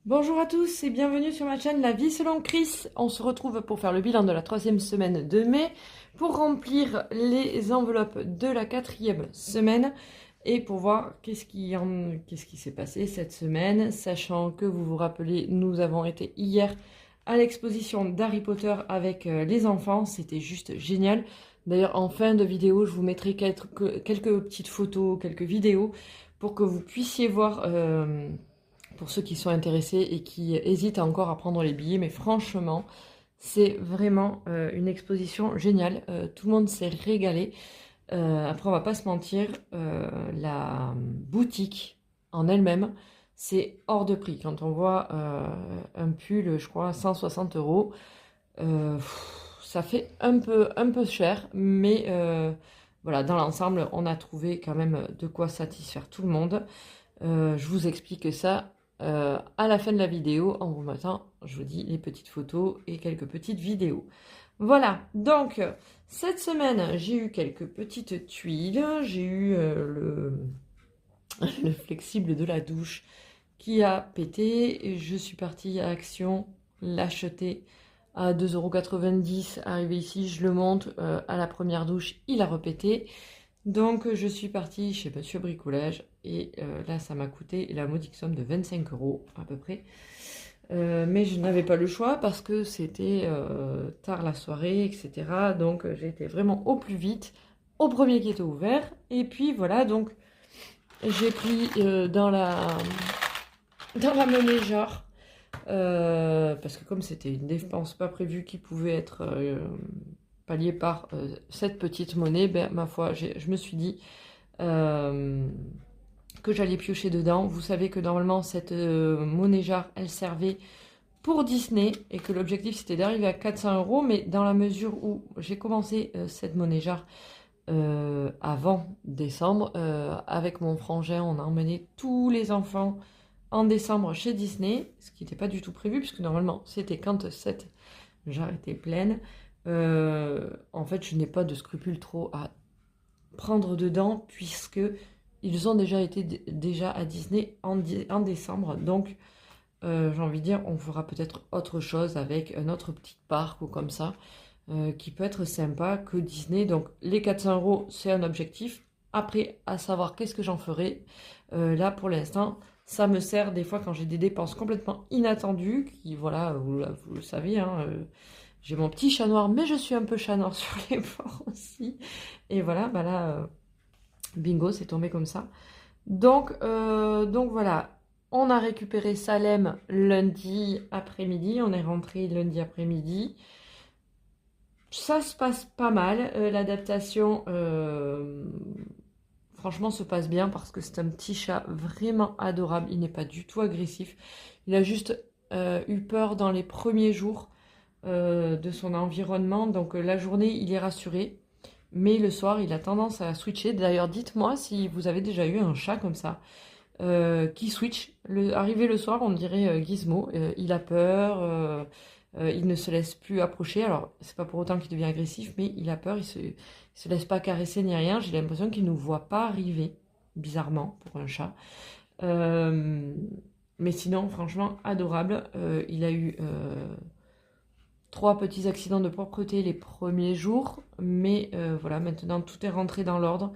Bonjour à tous et bienvenue sur ma chaîne La Vie selon Chris. On se retrouve pour faire le bilan de la 3e semaine de mai, pour remplir les enveloppes de la 4e semaine et pour voir qu'est-ce qui s'est passé cette semaine, sachant que vous vous rappelez, nous avons été hier à l'exposition d'Harry Potter avec les enfants, c'était juste génial. D'ailleurs, en fin de vidéo, je vous mettrai quelques petites photos, quelques vidéos pour que vous puissiez voir... pour ceux qui sont intéressés et qui hésitent encore à prendre les billets, mais franchement, c'est vraiment une exposition géniale. Tout le monde s'est régalé. Après, on va pas se mentir, la boutique en elle-même, c'est hors de prix. Quand on voit un pull, je crois, 160 euros, ça fait un peu cher, mais voilà, dans l'ensemble, on a trouvé quand même de quoi satisfaire tout le monde. Je vous explique ça à la fin de la vidéo en vous mettant, je vous dis, les petites photos et quelques petites vidéos. Voilà, donc cette semaine, j'ai eu quelques petites tuiles. J'ai eu le flexible de la douche qui a pété. Et je suis partie à Action l'acheter à 2,90 €. Arrivé ici, je le monte à la première douche, il a repété. Donc je suis partie chez Monsieur Bricolage et là ça m'a coûté la modique somme de 25 € à peu près. Mais je n'avais pas le choix parce que c'était tard la soirée, etc. Donc j'ai été vraiment au plus vite, au premier qui était ouvert. Et puis voilà, donc j'ai pris dans la monnaie genre, parce que comme c'était une dépense pas prévue qui pouvait être palliée par cette petite monnaie, ben, ma foi, je me suis dit que j'allais piocher dedans. Vous savez que normalement cette monnaie jarre, elle servait pour Disney et que l'objectif c'était d'arriver à 400 €, mais dans la mesure où j'ai commencé cette monnaie jarre avant décembre, avec mon frangin, on a emmené tous les enfants en décembre chez Disney, ce qui n'était pas du tout prévu, puisque normalement c'était quand cette jarre était pleine. En fait, je n'ai pas de scrupule trop à prendre dedans, puisque ils ont déjà été déjà à Disney en décembre, donc j'ai envie de dire, on fera peut-être autre chose avec un autre petit parc ou comme ça, qui peut être sympa que Disney. Donc les 400 €, c'est un objectif. Après, à savoir qu'est-ce que j'en ferai, là pour l'instant, ça me sert des fois quand j'ai des dépenses complètement inattendues, qui voilà, vous le savez, hein, j'ai mon petit chat noir, mais je suis un peu chat noir sur les bords aussi. Et voilà, bah là, bingo, c'est tombé comme ça. Donc voilà, on a récupéré Salem lundi après-midi, on est rentré lundi après-midi. Ça se passe pas mal, l'adaptation, franchement, se passe bien parce que c'est un petit chat vraiment adorable, il n'est pas du tout agressif. Il a juste eu peur dans les premiers jours de son environnement, donc la journée, il est rassuré. Mais le soir, il a tendance à switcher. D'ailleurs, dites-moi si vous avez déjà eu un chat comme ça, qui switch. Arrivé le soir, on dirait Gizmo. Il a peur, il ne se laisse plus approcher. Alors, c'est pas pour autant qu'il devient agressif, mais il a peur, il se laisse pas caresser ni rien. J'ai l'impression qu'il ne nous voit pas arriver, bizarrement, pour un chat. Mais sinon, franchement, adorable. Il a eu 3 petits accidents de propreté les premiers jours, mais voilà, maintenant tout est rentré dans l'ordre.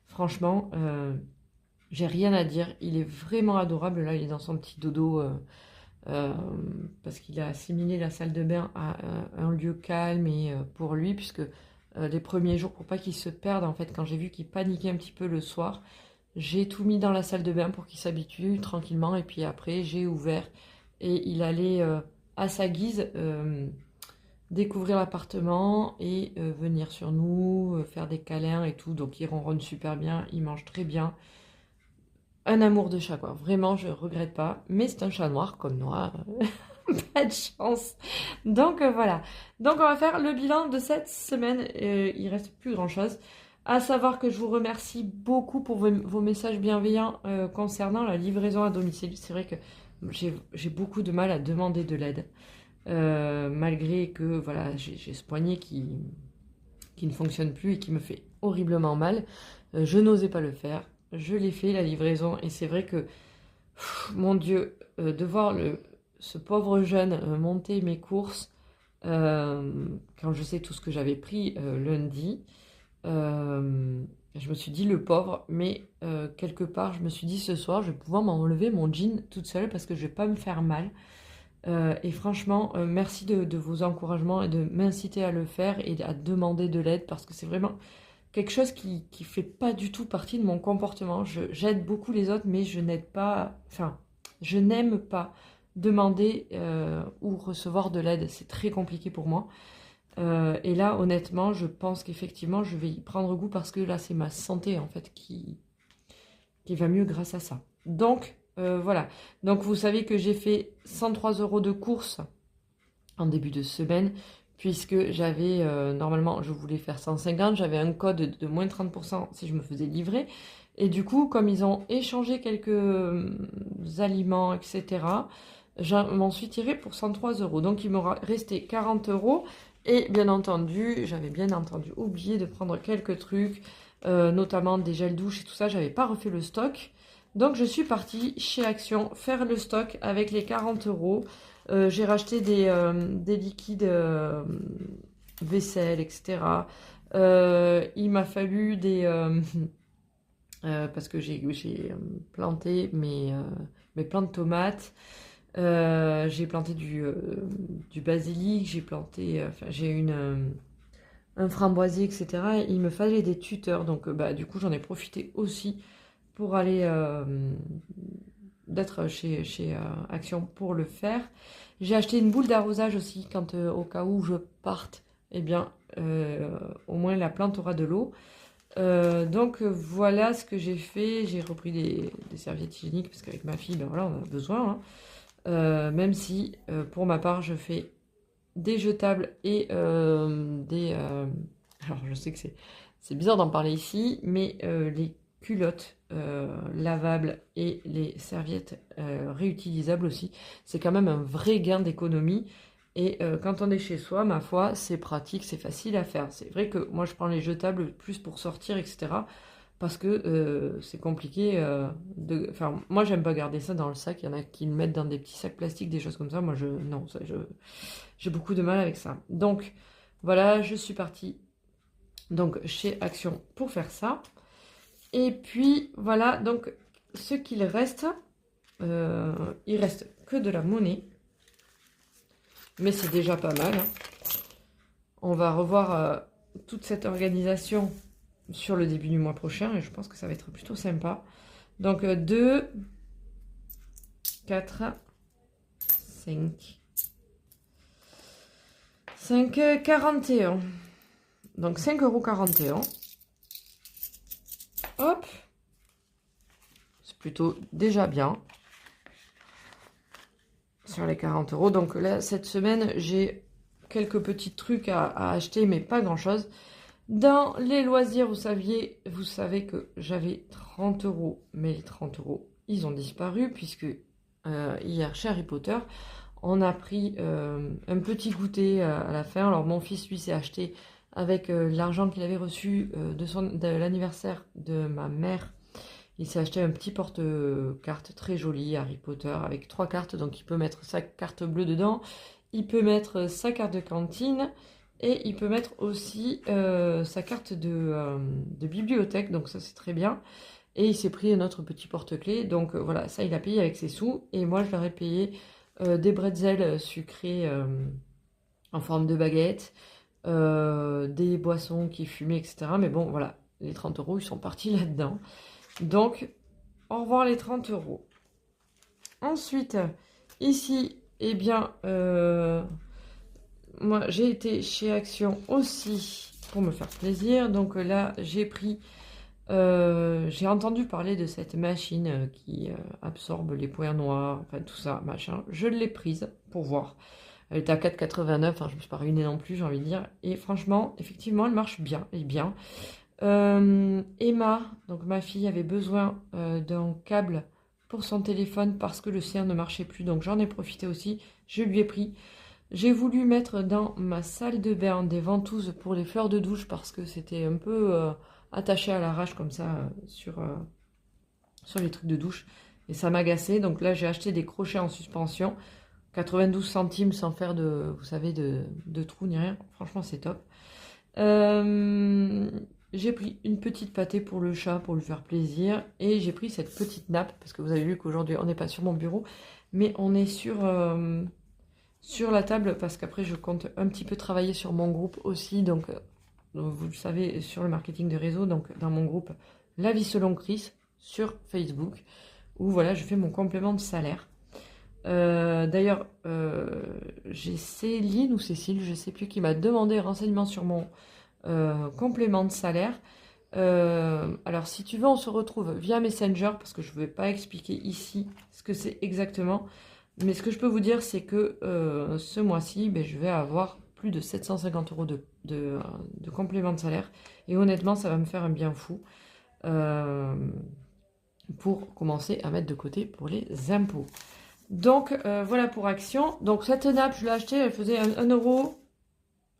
Franchement, j'ai rien à dire. Il est vraiment adorable. Là, il est dans son petit dodo parce qu'il a assimilé la salle de bain à un lieu calme et pour lui, puisque les premiers jours, pour pas qu'il se perde, en fait, quand j'ai vu qu'il paniquait un petit peu le soir, j'ai tout mis dans la salle de bain pour qu'il s'habitue tranquillement. Et puis après, j'ai ouvert et il allait à sa guise découvrir l'appartement et venir sur nous, faire des câlins et tout. Donc il ronronne super bien, il mange très bien. Un amour de chat, quoi. Vraiment, je regrette pas. Mais c'est un chat noir comme noir. Pas de chance. Donc voilà. Donc on va faire le bilan de cette semaine. Il reste plus grand chose. À savoir que je vous remercie beaucoup pour vos messages bienveillants concernant la livraison à domicile. C'est vrai que j'ai beaucoup de mal à demander de l'aide. Malgré que voilà, j'ai ce poignet qui ne fonctionne plus et qui me fait horriblement mal. Je n'osais pas le faire. Je l'ai fait, la livraison. Et c'est vrai que, mon Dieu, de voir ce pauvre jeune monter mes courses quand je sais tout ce que j'avais pris lundi. Je me suis dit le pauvre, mais quelque part je me suis dit ce soir je vais pouvoir m'enlever mon jean toute seule parce que je vais pas me faire mal. Et franchement, merci de vos encouragements et de m'inciter à le faire et à demander de l'aide parce que c'est vraiment quelque chose qui fait pas du tout partie de mon comportement. J'aide beaucoup les autres, mais je n'aide pas, enfin, je n'aime pas demander ou recevoir de l'aide. C'est très compliqué pour moi. Et là, honnêtement, je pense qu'effectivement, je vais y prendre goût parce que là, c'est ma santé en fait qui va mieux grâce à ça. Donc, voilà. Donc, vous savez que j'ai fait 103 € de courses en début de semaine, puisque j'avais, normalement, je voulais faire 150, j'avais un code de moins 30% si je me faisais livrer. Et du coup, comme ils ont échangé quelques aliments, etc., je m'en suis tirée pour 103 €. Donc, il me restait 40 €. Et bien entendu, j'avais bien entendu oublié de prendre quelques trucs, notamment des gels douche et tout ça. J'avais pas refait le stock. Donc, je suis partie chez Action faire le stock avec les 40 €. J'ai racheté des liquides vaisselle, etc. Il m'a fallu des... parce que j'ai planté mes plants de tomates. J'ai planté du basilic, j'ai planté... Enfin, j'ai un framboisier, etc. Et il me fallait des tuteurs. Donc, du coup, j'en ai profité aussi pour aller... d'être chez Action pour le faire. J'ai acheté une boule d'arrosage aussi, quand au cas où je parte, eh bien, au moins la plante aura de l'eau. Donc voilà ce que j'ai fait. J'ai repris des serviettes hygiéniques, parce qu'avec ma fille, ben voilà, on a besoin. Même si, pour ma part, je fais des jetables et des... alors je sais que c'est bizarre d'en parler ici, mais les culottes lavables et les serviettes réutilisables aussi, c'est quand même un vrai gain d'économie. Et quand on est chez soi, ma foi, c'est pratique, c'est facile à faire. C'est vrai que moi, je prends les jetables plus pour sortir, etc. Parce que c'est compliqué de... Enfin, moi, j'aime pas garder ça dans le sac. Il y en a qui le mettent dans des petits sacs plastiques, des choses comme ça. Moi, non, j'ai beaucoup de mal avec ça. Donc, voilà, je suis partie donc chez Action pour faire ça. Et puis, voilà, donc, ce qu'il reste, il reste que de la monnaie. Mais c'est déjà pas mal. On va revoir toute cette organisation sur le début du mois prochain. Et je pense que ça va être plutôt sympa. Donc, 2, 4, 5, 5, 41. Donc, 5,41 €. Hop. C'est plutôt déjà bien. Sur les 40 €. Donc là, cette semaine, j'ai quelques petits trucs à acheter, mais pas grand-chose. Dans les loisirs, vous savez que j'avais 30 €, mais les 30 €, ils ont disparu, puisque hier, chez Harry Potter, on a pris un petit goûter à la fin. Alors, mon fils, lui, s'est acheté avec l'argent qu'il avait reçu de l'anniversaire de ma mère. Il s'est acheté un petit porte-carte très joli, Harry Potter, avec 3 cartes. Donc, il peut mettre sa carte bleue dedans. Il peut mettre sa carte de cantine. Et il peut mettre aussi sa carte de bibliothèque. Donc, ça, c'est très bien. Et il s'est pris notre petit porte-clés. Donc, voilà, ça, il a payé avec ses sous. Et moi, je leur ai payé des bretzels sucrés en forme de baguette. Des boissons qui fumaient, etc. Mais bon, voilà, les 30 €, ils sont partis là-dedans. Donc, au revoir les 30 €. Ensuite, ici, eh bien, moi, j'ai été chez Action aussi pour me faire plaisir. Donc là, j'ai entendu parler de cette machine qui absorbe les points noirs, enfin tout ça, machin. Je l'ai prise pour voir. Elle était à 4,89 €, enfin, je me suis pas ruinée non plus, j'ai envie de dire. Et franchement, effectivement, elle marche bien, et bien. Emma, donc ma fille, avait besoin d'un câble pour son téléphone parce que le sien ne marchait plus. Donc j'en ai profité aussi, je lui ai pris. J'ai voulu mettre dans ma salle de bain des ventouses pour les fleurs de douche parce que c'était un peu attaché à l'arrache comme ça sur les trucs de douche. Et ça m'agaçait. Donc là, j'ai acheté des crochets en suspension 92 centimes sans faire de, vous savez, de trous ni rien. Franchement, c'est top. J'ai pris une petite pâtée pour le chat, pour lui faire plaisir. Et j'ai pris cette petite nappe, parce que vous avez vu qu'aujourd'hui, on n'est pas sur mon bureau, mais on est sur la table, parce qu'après, je compte un petit peu travailler sur mon groupe aussi. Donc, vous le savez, sur le marketing de réseau, donc dans mon groupe La vie selon Chris, sur Facebook, où voilà, je fais mon complément de salaire. D'ailleurs, j'ai Céline ou Cécile, je ne sais plus, qui m'a demandé un renseignement sur mon complément de salaire. Alors, si tu veux, on se retrouve via Messenger, parce que je ne vais pas expliquer ici ce que c'est exactement. Mais ce que je peux vous dire, c'est que ce mois-ci, ben, je vais avoir plus de 750 € de complément de salaire. Et honnêtement, ça va me faire un bien fou pour commencer à mettre de côté pour les impôts. Donc, voilà pour Action. Donc, cette nappe, je l'ai achetée, elle faisait 1,19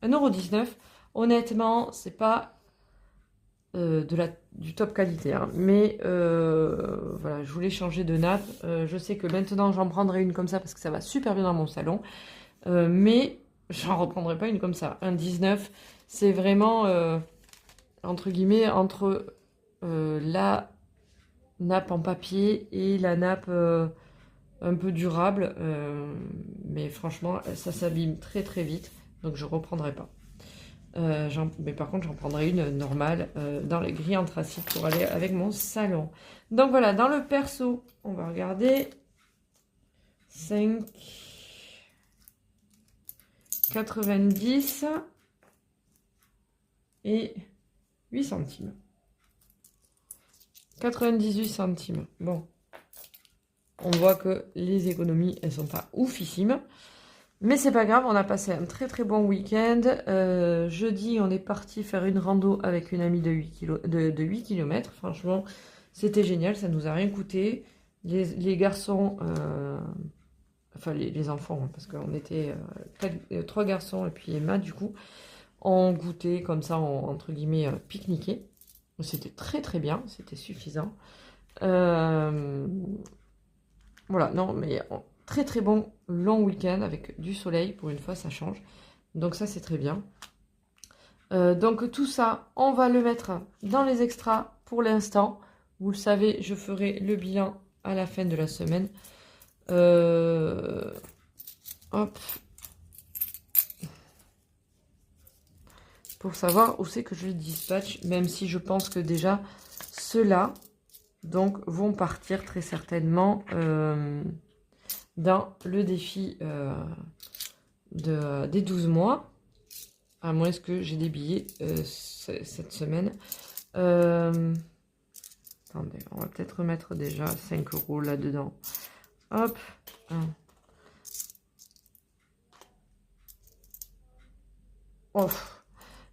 €. Honnêtement, c'est pas du top qualité. Hein. Mais, voilà, je voulais changer de nappe. Je sais que maintenant, j'en prendrai une comme ça parce que ça va super bien dans mon salon. Mais, j'en reprendrai pas une comme ça. 1,19 €, c'est vraiment, entre guillemets, entre la nappe en papier et la nappe... un peu durable, mais franchement, ça s'abîme très très vite, donc je reprendrai pas. Mais par contre, j'en prendrai une normale dans les gris anthracite pour aller avec mon salon. Donc voilà, dans le perso, on va regarder 5,90 et 8 centimes. 98 centimes. Bon. On voit que les économies, elles sont pas oufissimes. Mais c'est pas grave, on a passé un très très bon week-end. Jeudi, on est parti faire une rando avec une amie de 8 km. Franchement, c'était génial, ça nous a rien coûté. Les garçons, enfin les enfants, hein, parce qu'on était 3 garçons et puis Emma, du coup, ont goûté comme ça, entre guillemets, pique-niqué. C'était très très bien, c'était suffisant. Voilà, non, mais très très bon long week-end avec du soleil. Pour une fois, ça change. Donc ça, c'est très bien. Donc tout ça, on va le mettre dans les extras pour l'instant. Vous le savez, je ferai le bilan à la fin de la semaine. Hop. Pour savoir où c'est que je les dispatche. Même si je pense que déjà, ceux-là... donc, vont partir très certainement dans le défi des 12 mois. À moins que j'ai des billets cette semaine. Attendez, on va peut-être remettre déjà 5 € là-dedans. Hop. Oh.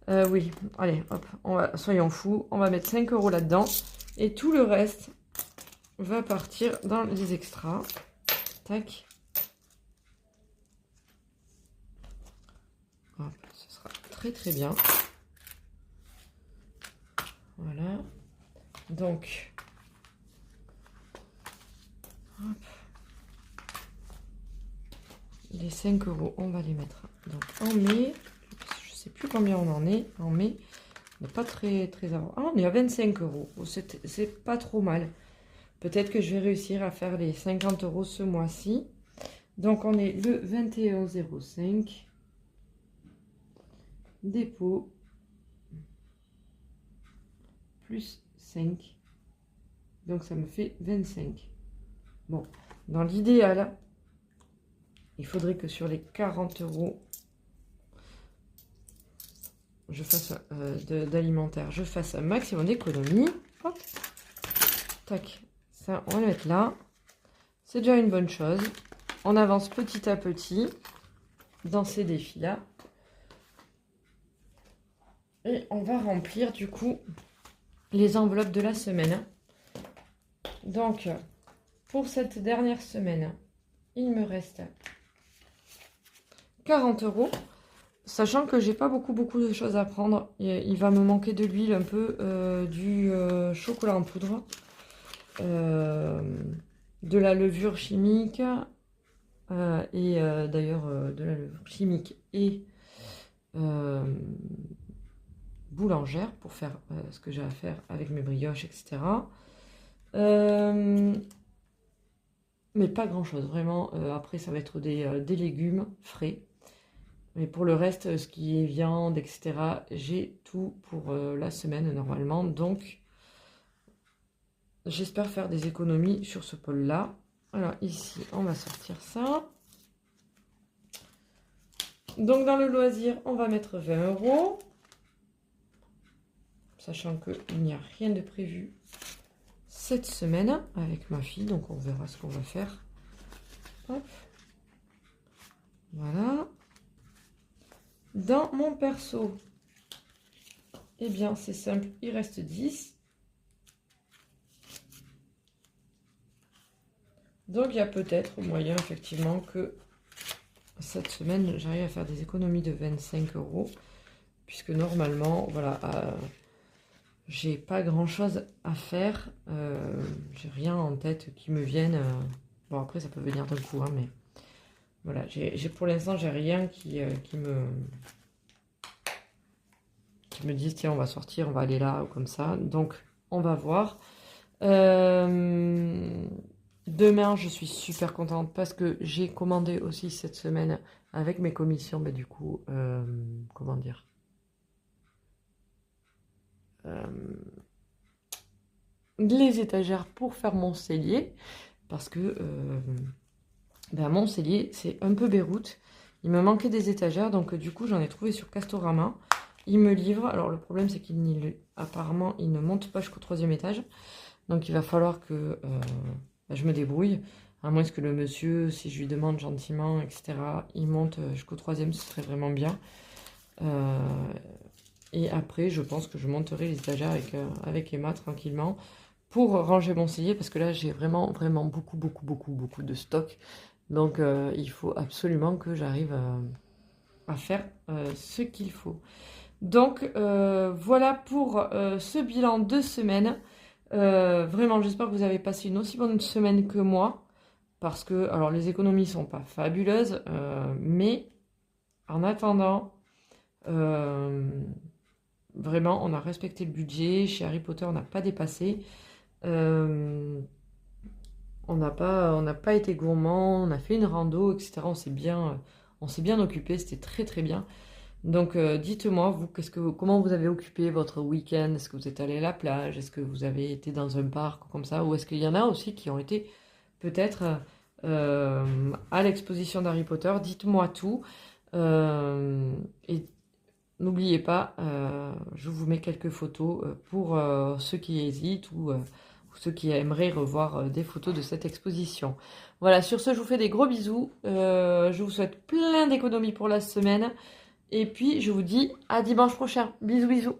Oui, allez, hop. Soyons fous. On va mettre 5 € là-dedans. Et tout le reste va partir dans les extras. Tac. Hop, ce sera très très bien. Voilà. Donc, hop. Les 5 €, on va les mettre donc en mai. Je ne sais plus combien on en est en mai. On n'est pas très avant. Ah, on est à 25 €. C'est pas trop mal. Peut-être que je vais réussir à faire les 50 € ce mois-ci. Donc, on est le 21,05. Dépôt. Plus 5. Donc, ça me fait 25. Bon, dans l'idéal, il faudrait que sur les 40 €, je fasse d'alimentaire, je fasse un maximum d'économie. Hop. Tac. Ça, on va le mettre là. C'est déjà une bonne chose. On avance petit à petit dans ces défis-là. Et on va remplir du coup les enveloppes de la semaine. Donc, pour cette dernière semaine, il me reste 40 €. Sachant que j'ai pas beaucoup de choses à prendre. Il va me manquer de l'huile, un peu du chocolat en poudre. De la levure chimique. et d'ailleurs de la levure chimique et boulangère pour faire ce que j'ai à faire avec mes brioches, etc. Mais pas grand chose, vraiment. Après, ça va être des légumes frais. Mais pour le reste, ce qui est viande, etc., j'ai tout pour la semaine normalement. Donc, j'espère faire des économies sur ce pôle-là. Alors ici, on va sortir ça. Donc dans le loisir, on va mettre 20 €. Sachant qu'il n'y a rien de prévu cette semaine avec ma fille. Donc on verra ce qu'on va faire. Hop. Voilà. Dans mon perso, eh bien c'est simple, il reste 10. Donc il y a peut-être moyen effectivement que cette semaine j'arrive à faire des économies de 25 €. Puisque normalement, voilà, j'ai pas grand chose à faire. J'ai rien en tête qui me vienne. Bon après ça peut venir d'un coup, hein, mais voilà, pour l'instant j'ai rien qui me dise tiens on va sortir, on va aller là ou comme ça. Donc on va voir. Demain je suis super contente parce que j'ai commandé aussi cette semaine avec mes commissions, mais du coup comment dire, les étagères pour faire mon cellier parce que mon cellier c'est un peu Beyrouth, il me manquait des étagères donc du coup j'en ai trouvé sur Castorama, il me livre. Alors le problème c'est apparemment il ne monte pas jusqu'au 3e étage, donc il va falloir que je me débrouille, à moins que le monsieur, si je lui demande gentiment, etc., il monte jusqu'au 3e, ce serait vraiment bien. Et après, je pense que je monterai les étagères avec Emma tranquillement pour ranger mon cellier, parce que là, j'ai vraiment beaucoup de stock. Donc, il faut absolument que j'arrive à faire ce qu'il faut. Donc, voilà pour ce bilan de semaine. Vraiment, j'espère que vous avez passé une aussi bonne semaine que moi. Parce que, alors, les économies sont pas fabuleuses, mais en attendant... vraiment, on a respecté le budget. Chez Harry Potter, on n'a pas dépassé. On n'a pas été gourmand. On a fait une rando, etc. On s'est bien occupé. C'était très bien. Donc, dites-moi, vous, comment vous avez occupé votre week-end? Est-ce que vous êtes allé à la plage? Est-ce que vous avez été dans un parc comme ça? Ou est-ce qu'il y en a aussi qui ont été peut-être à l'exposition d'Harry Potter? Dites-moi tout. Et n'oubliez pas, je vous mets quelques photos pour ceux qui hésitent ou ceux qui aimeraient revoir des photos de cette exposition. Voilà, sur ce, je vous fais des gros bisous. Je vous souhaite plein d'économies pour la semaine. Et puis, je vous dis à dimanche prochain. Bisous, bisous.